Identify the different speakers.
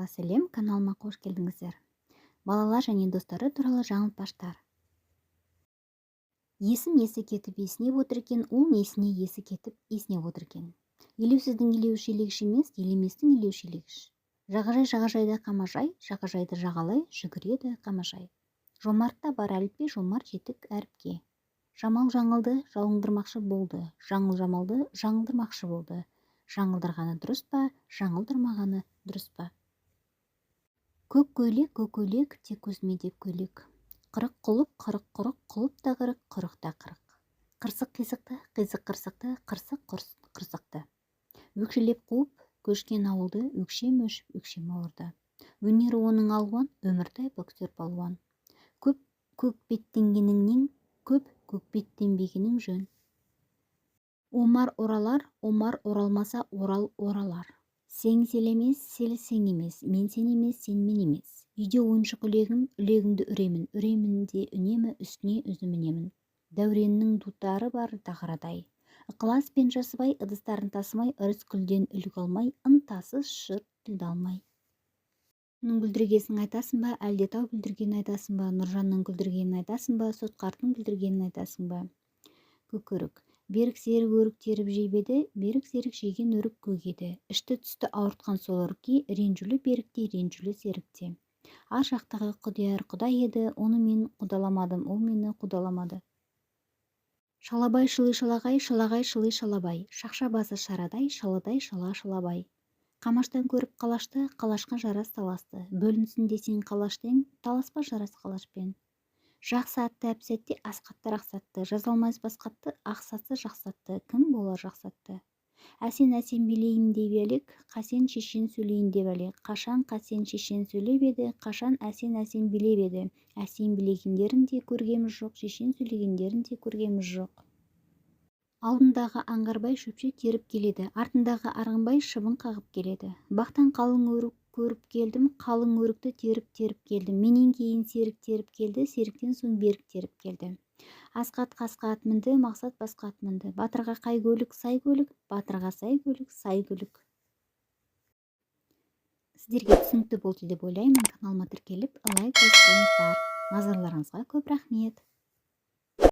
Speaker 1: Сәлем, каналыма қош келдіңіздер. Балалар және достары туралы жаңылтпаштар. Есім есі кетіп есінеп отыр екен, ол несіне есі кетіп есінеп отыр екен. Елеусіздің елеуші елегіш емес, елеместің елеуші елегіш. Жағажайда қамажай, жағажайды жағалай, жүгіреді қамажай. Жомартта бар әліппе, жомарт жетік әріпке. Жамал жаңылды, жалындырмақшы болды. Жаңыл жамалды, жаңылдырмақшы болды. Жаңылдырғаны дұрыс па, жаңылдырмағаны дұрыс па? Көк көйлек, тек көзіме деп көйлек. Қырық құлып, қырық құрық, құлып та қырық, құрық та қырық. Қырсық қисықты, қисық қырсықты, қырсық қырсықты. Өкшелеп қуып, көшкен ауылды, өкшем өшіп, өкшем ауырды. Өнері оның алуан, өміртай боксер балуан. Көп көкбеттенгеніңнен, көп көкбеттенбегенің жөн. Омар оралмаса оралар. Сен селемес, сен емес, мен сен емес, сен мен емес. Үйде ойыншық үлегімді үремін де үнемі үстіне үзім мінемін. Дәуреннің дутары бар дағарадай. Ықыласпен жасыбай, ыдыстарын тасымай, ырыс-күлден үлгі алмай, ынтасыз шыр тілді алмай. Нұржанның бүлдіргесін айтасың ба, әлде тау бүлдіргенін айтасың ба, Нұржанның күлдіргенін айтасың ба, Сотқардың бүлдіргенін айтасың ба? Көкөрік. Берік серік өрік теріп жейбеді, берік серік жеген өрік көгеді. Ішті түсті ауыртқан сол өрікке, ренжулі берікте, ренжулі серікте. Ар жақтағы құдияр құдай еді, оны мен құдаламадым, ол мені құдаламады. Шалабай шылый шалағай, шалағай шылый шалабай. Шақша басы шарадай, шалыдай шала шалабай. Қамаштан көріп қалашты, қалашқа жарас таласты. Бөлінсін десең қалаштың, таласпа жарас қалашпен. Жақсы атты әпсәтте асқатты рақсатты, жазалмас басқатты, ақсатты жақсатты, кім болар жақсатты. Әсен билейін деп әлек, қасен шешен сөйлейін деп әлек. Қашан қасен шешен сөйлеп еді, қашан әсен билеп еді. Әсен билегендерін де көргеміз жоқ, шешен сөйлегендерін де көргеміз жоқ. Алдындағы аңғарбай шөпшек теріп келеді, артындағы арғынбай шыбын қағып келеді. Бақтан қалың өрік көріп келдім, қалың өрікті теріп келдім. Менен кейін серік теріп келді, серіктен соң берік теріп келді. Асқат қасқа ат мінді, мақсат басқа ат мінді. Батырға қай көлік, сай көлік, батырға сай көлік, сай көлік. Сіздерге түсінікті болды деп ойлаймын. Каналыма тіркеліп, лайк басыңыздар. Назарларыңызға көп рахмет.